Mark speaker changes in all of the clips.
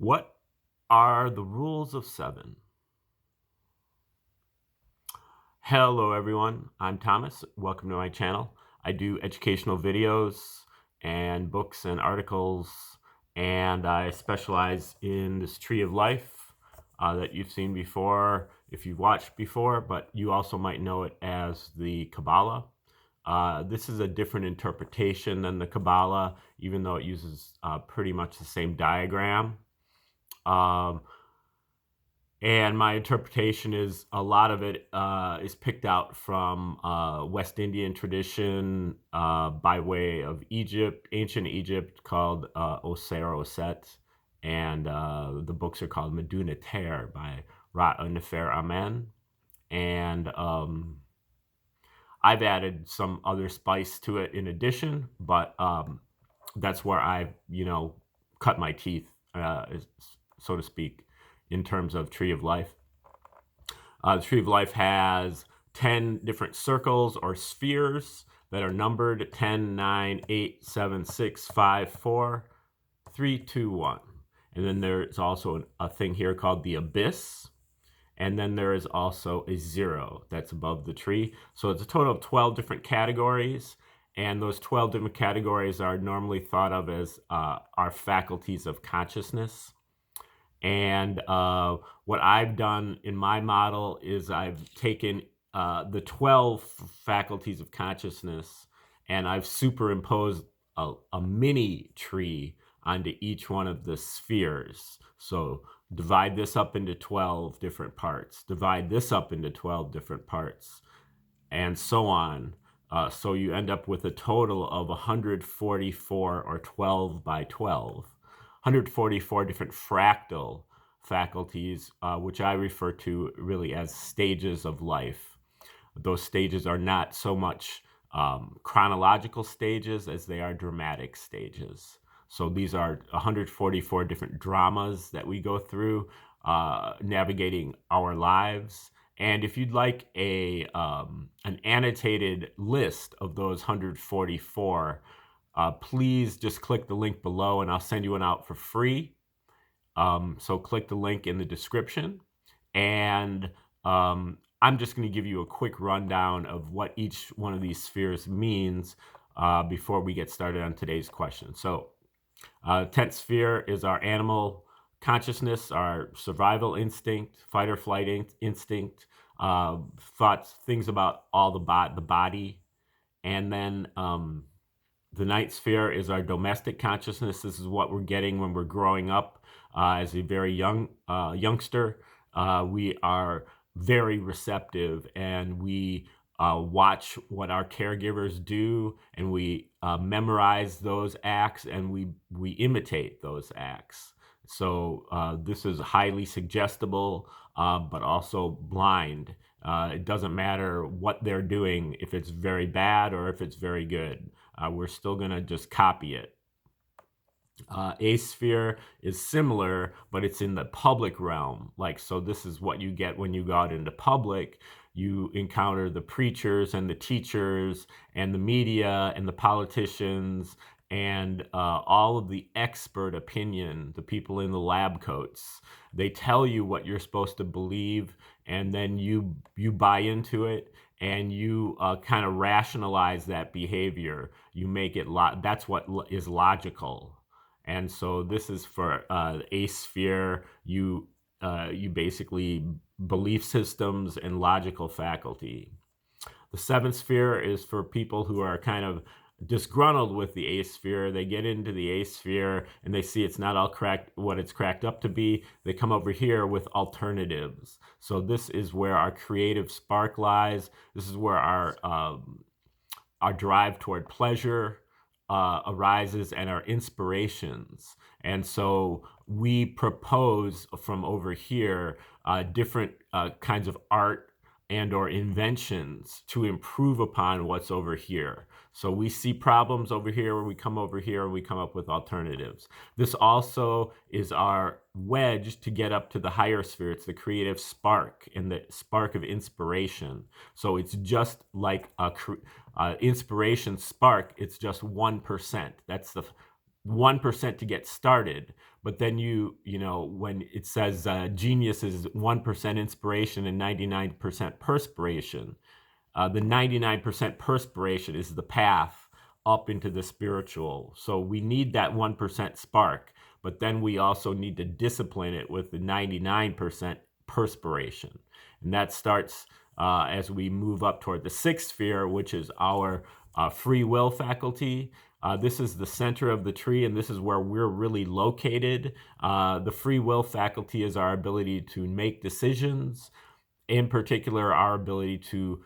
Speaker 1: What are the rules of seven? Hello everyone, I'm Thomas. Welcome to my channel. I do educational videos and books and articles, and I specialize in this tree of life that you've seen before if you've watched before, but you also might know it as the Kabbalah. This is a different interpretation than the Kabbalah, even though it uses pretty much the same diagram. And my interpretation is a lot of it is picked out from West Indian tradition by way of Egypt, ancient Egypt, called Oser Oset. And the books are called Meduna Ter by Ra Nefer Amen. And I've added some other spice to it in addition, but that's where I, cut my teeth, so to speak, in terms of Tree of Life. The Tree of Life has 10 different circles or spheres that are numbered 10, 9, 8, 7, 6, 5, 4, 3, 2, 1. And then there's also a thing here called the abyss. And then there is also a 0 that's above the tree. So it's a total of 12 different categories. And those 12 different categories are normally thought of as our faculties of consciousness. And what I've done in my model is I've taken the 12 faculties of consciousness and I've superimposed a mini tree onto each one of the spheres. So divide this up into 12 different parts, divide this up into 12 different parts, and so on. So you end up with a total of 144 or 12 by 12. 144 different fractal faculties, which I refer to really as stages of life. Those stages are not so much chronological stages as they are dramatic stages. So these are 144 different dramas that we go through, navigating our lives. And if you'd like an annotated list of those 144, please just click the link below and I'll send you one out for free. So click the link in the description. And I'm just going to give you a quick rundown of what each one of these spheres means before we get started on today's question. So 10th sphere is our animal consciousness, our survival instinct, fight or flight instinct, thoughts, things about all the body. And then the 9th sphere is our domestic consciousness. This is what we're getting when we're growing up as a very youngster. We are very receptive and we watch what our caregivers do and we memorize those acts and we imitate those acts. So this is highly suggestible, but also blind. It doesn't matter what they're doing, if it's very bad or if it's very good. We're still going to just copy it. A-sphere is similar, but it's in the public realm. So this is what you get when you go out into public. You encounter the preachers and the teachers and the media and the politicians and all of the expert opinion, the people in the lab coats. They tell you what you're supposed to believe, and then you buy into it, and you kind of rationalize that behavior. You make it, that's what is logical. And so this is for A-sphere. You basically belief systems and logical faculty. The 7th sphere is for people who are kind of disgruntled with the A-sphere. They get into the A-sphere and they see it's not all what it's cracked up to be. They come over here with alternatives. So this is where our creative spark lies. This is where our drive toward pleasure arises and our inspirations. And so we propose from over here different kinds of art and or inventions to improve upon what's over here. So we see problems over here, where we come over here and we come up with alternatives. This also is our wedge to get up to the higher sphere. It's the creative spark and the spark of inspiration. So it's just like a inspiration spark. It's just 1%. That's 1% to get started, but then when it says genius is 1% inspiration and 99% perspiration, the 99% perspiration is the path up into the spiritual. So we need that 1% spark, but then we also need to discipline it with the 99% perspiration. And that starts as we move up toward the sixth sphere, which is our free will faculty. This is the center of the tree, and this is where we're really located. The free will faculty is our ability to make decisions, in particular, our ability to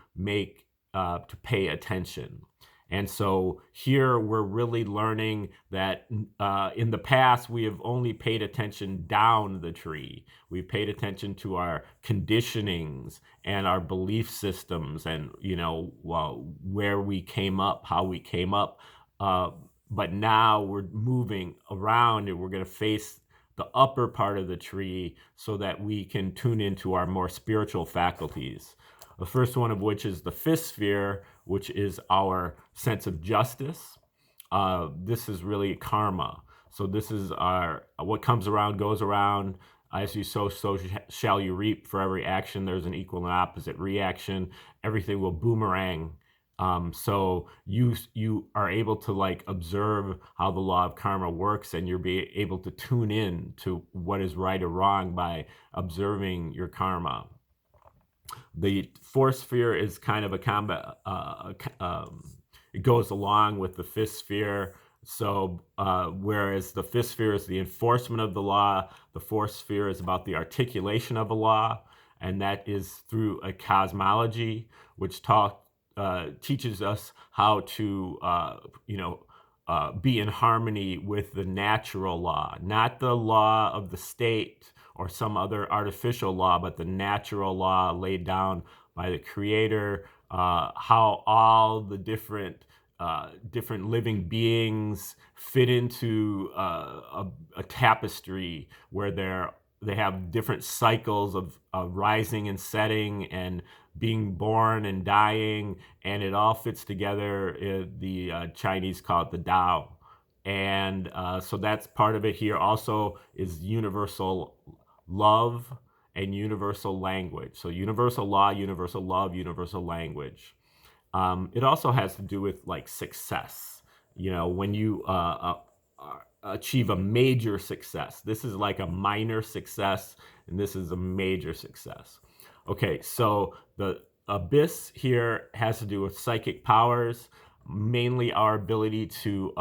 Speaker 1: pay attention. And so here we're really learning that in the past, we have only paid attention down the tree. We've paid attention to our conditionings and our belief systems and, where we came up, how we came up. But now we're moving around and we're going to face the upper part of the tree so that we can tune into our more spiritual faculties. The first one of which is the fifth sphere, which is our sense of justice. This is really karma. So this is what comes around goes around. As you sow, so shall you reap. For every action, there's an equal and opposite reaction. Everything will boomerang. So you are able to observe how the law of karma works, and you're able to tune in to what is right or wrong by observing your karma. The fourth sphere is kind of a combat. It goes along with the fifth sphere. So whereas the fifth sphere is the enforcement of the law, the fourth sphere is about the articulation of a law, and that is through a cosmology, which teaches us how to, be in harmony with the natural law, not the law of the state or some other artificial law, but the natural law laid down by the Creator, how all the different living beings fit into a tapestry where they have different cycles of rising and setting and being born and dying, and it all fits together. The Chinese call it the Tao. And so that's part of it here. Also is universal love and universal language. So universal law, universal love, universal language. It also has to do with success. When you achieve a major success, this is like a minor success, and this is a major success. Okay, so the abyss here has to do with psychic powers, mainly our ability to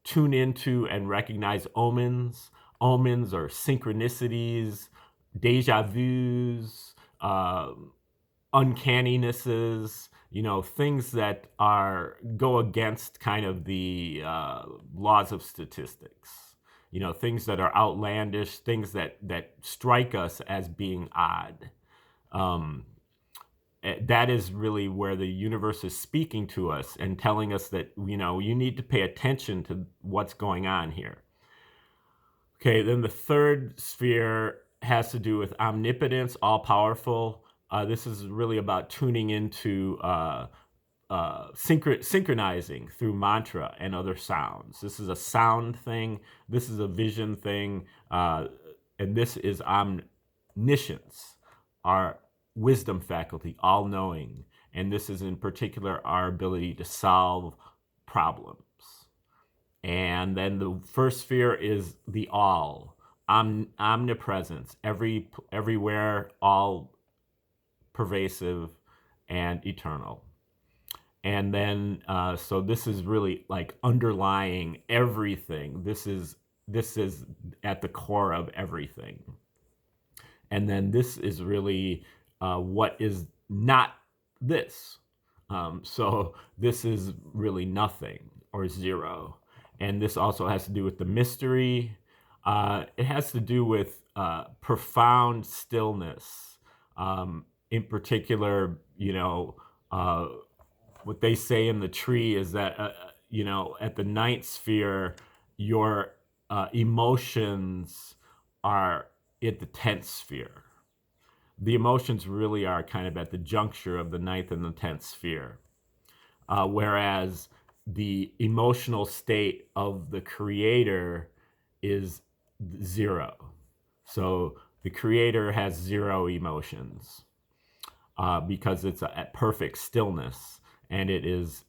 Speaker 1: tune into and recognize omens. Omens or synchronicities, deja vus, uncanninesses, things that go against kind of the laws of statistics. Things that are outlandish, things that strike us as being odd. That is really where the universe is speaking to us and telling us that, you need to pay attention to what's going on here. Okay, then the third sphere has to do with omnipotence, all-powerful. This is really about tuning into synchronizing through mantra and other sounds. This is a sound thing. This is a vision thing. And this is omniscience, our wisdom faculty, all-knowing. And this is in particular our ability to solve problems. And then the first sphere is the all, omnipresence, everywhere, all pervasive and eternal. And then, so this is really underlying everything. This is at the core of everything. And then this is really what is not this. So this is really nothing or zero. And this also has to do with the mystery. It has to do with profound stillness. In particular, what they say in the tree is that, at the ninth sphere, your emotions are at the 10th sphere. The emotions really are kind of at the juncture of the ninth and the 10th sphere. Whereas the emotional state of the creator is 0. So the creator has 0 emotions because it's at perfect stillness, and it is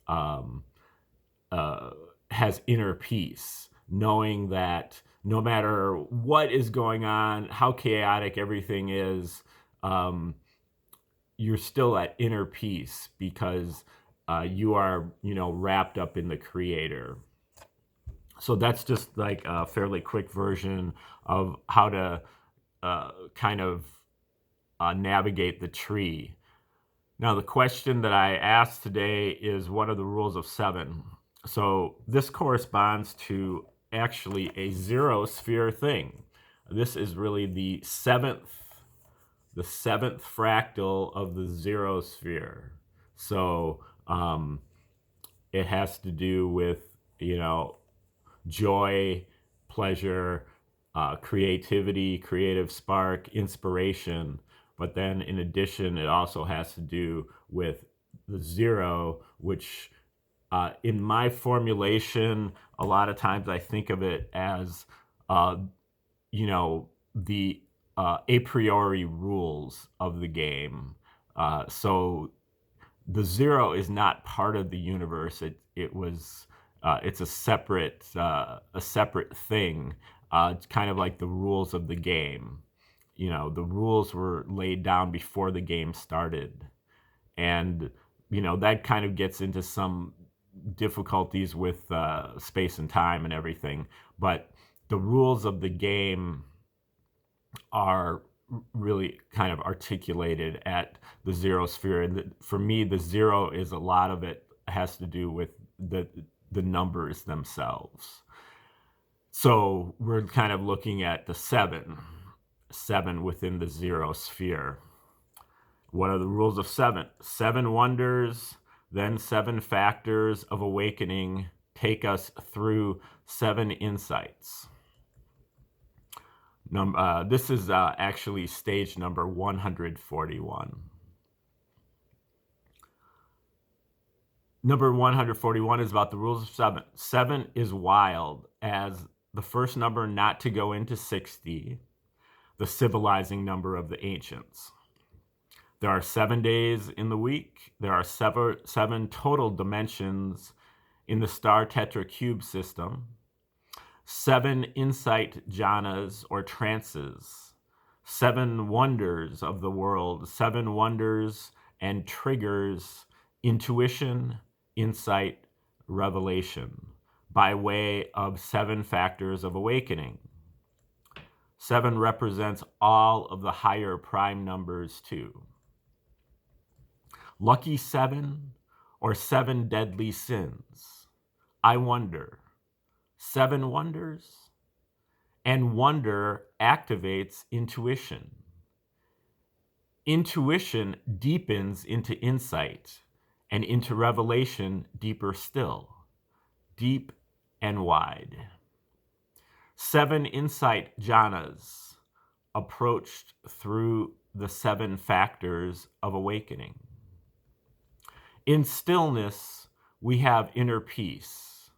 Speaker 1: has inner peace, knowing that no matter what is going on, how chaotic everything is, you're still at inner peace because you are, wrapped up in the creator. So that's just like a fairly quick version of how to kind of navigate the tree. Now, the question that I asked today is, what are the rules of 7? So this corresponds to actually a 0 sphere thing. This is really the seventh fractal of the 0 sphere. So it has to do with, joy, pleasure, creativity, creative spark, inspiration. But then in addition, it also has to do with the 0, which in my formulation, a lot of times I think of it as, the a priori rules of the game. So the 0 is not part of the universe. It's a separate thing. It's kind of like the rules of the game. The rules were laid down before the game started, and that kind of gets into some difficulties with space and time and everything. But the rules of the game are really kind of articulated at the 0 sphere. And for me, the 0 is, a lot of it has to do with the numbers themselves. So we're kind of looking at the 7 within the 0 sphere. What are the rules of 7? 7 wonders, then 7 factors of awakening take us through 7 insights. This is actually stage number 141. Number 141 is about the rules of 7. 7 is wild, as the first number not to go into 60, the civilizing number of the ancients. There are 7 days in the week. There are 7 total dimensions in the star tetracube system. 7 insight jhanas or trances. 7 wonders of the world. 7 wonders and triggers intuition, insight, revelation by way of 7 factors of awakening. 7 represents all of the higher prime numbers too. Lucky 7 or 7 deadly sins. I wonder. 7 wonders? And wonder activates intuition. Intuition deepens into insight, and into revelation deeper still, deep and wide. 7 insight jhanas approached through the 7 factors of awakening. In stillness, we have inner peace,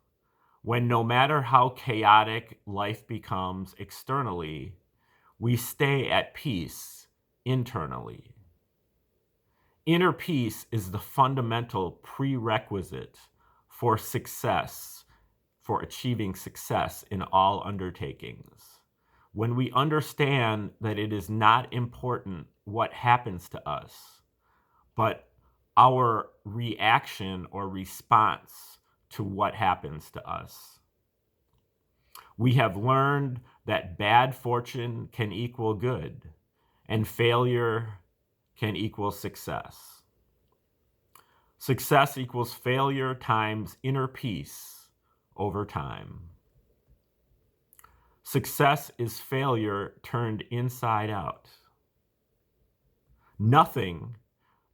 Speaker 1: when no matter how chaotic life becomes externally, we stay at peace internally. Inner peace is the fundamental prerequisite for success, for achieving success in all undertakings. When we understand that it is not important what happens to us, but our reaction or response to what happens to us. We have learned that bad fortune can equal good, and failure can equal success. Success equals failure times inner peace over time. Success is failure turned inside out. Nothing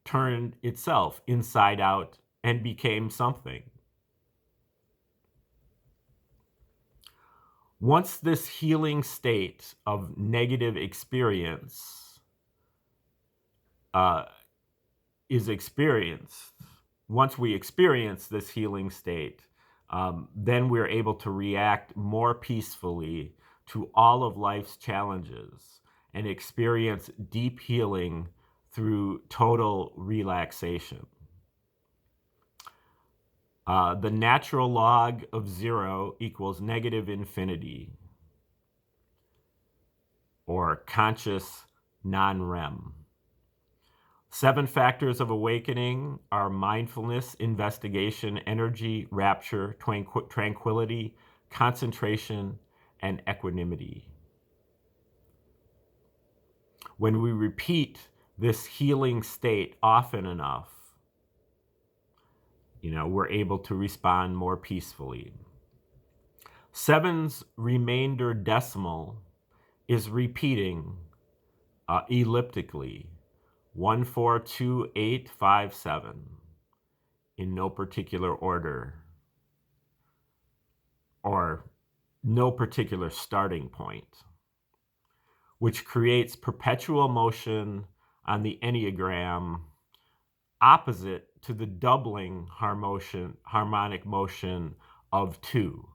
Speaker 1: turned itself inside out and became something. Once this healing state of negative experience is experienced, once we experience this healing state, then we're able to react more peacefully to all of life's challenges and experience deep healing through total relaxation. The natural log of 0 equals negative infinity, or conscious non-REM. 7 factors of awakening are mindfulness, investigation, energy, rapture, tranquility, concentration, and equanimity. When we repeat this healing state often enough, we're able to respond more peacefully. 7's remainder decimal is repeating elliptically 142857 in no particular order or no particular starting point, which creates perpetual motion on the Enneagram opposite to the doubling harmonic motion of 2,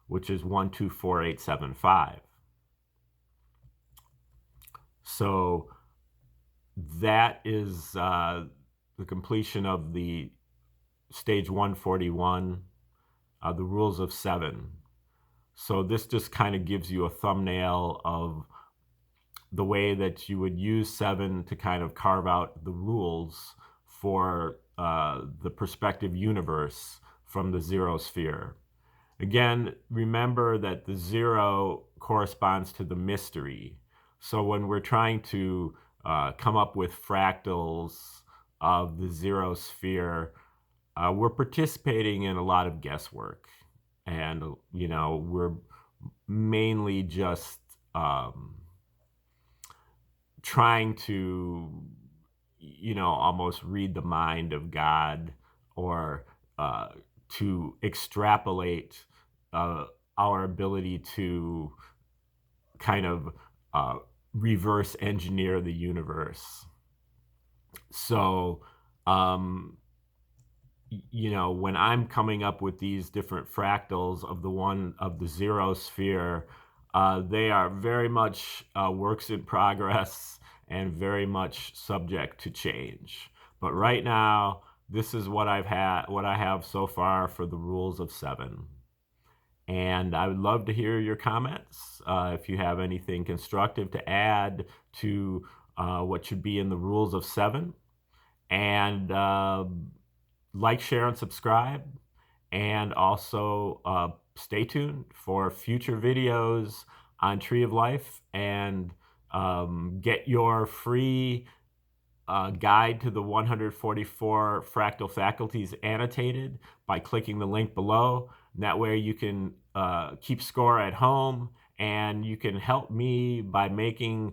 Speaker 1: which is 124875. So that is the completion of the stage 141, the rules of 7. So this just kind of gives you a thumbnail of the way that you would use 7 to kind of carve out the rules for the perspective universe from the 0 sphere. Again, remember that the 0 corresponds to the mystery. So when we're trying to come up with fractals of the 0 sphere, we're participating in a lot of guesswork. And, we're mainly just trying to, almost read the mind of God, or to extrapolate our ability to kind of reverse engineer the universe. So, when I'm coming up with these different fractals of the 0 sphere, they are very much works in progress and very much subject to change. But right now, this is what I have so far for the rules of 7. And I would love to hear your comments. If you have anything constructive to add to what should be in the rules of 7. And like, share, and subscribe. And also stay tuned for future videos on Tree of Life, and get your free guide to the 144 Fractal Faculties Annotated by clicking the link below. And that way you can keep score at home, and you can help me by making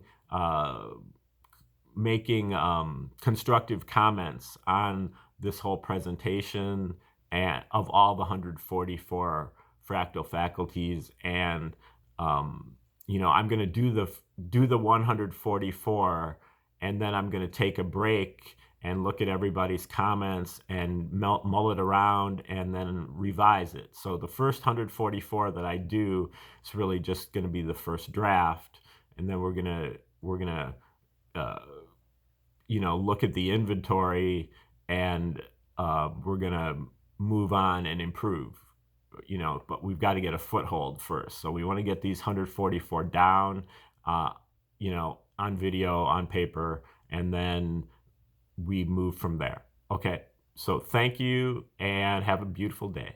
Speaker 1: constructive comments on this whole presentation and of all the 144 fractal faculties. And I'm going to do the 144, and then I'm going to take a break and look at everybody's comments and mull it around and then revise it. So the first 144 that I do is really just going to be the first draft, and then we're gonna look at the inventory, and we're gonna move on and improve. But we've got to get a foothold first. So we want to get these 144 down, on video, on paper, and then we move from there. Okay, so thank you, and have a beautiful day.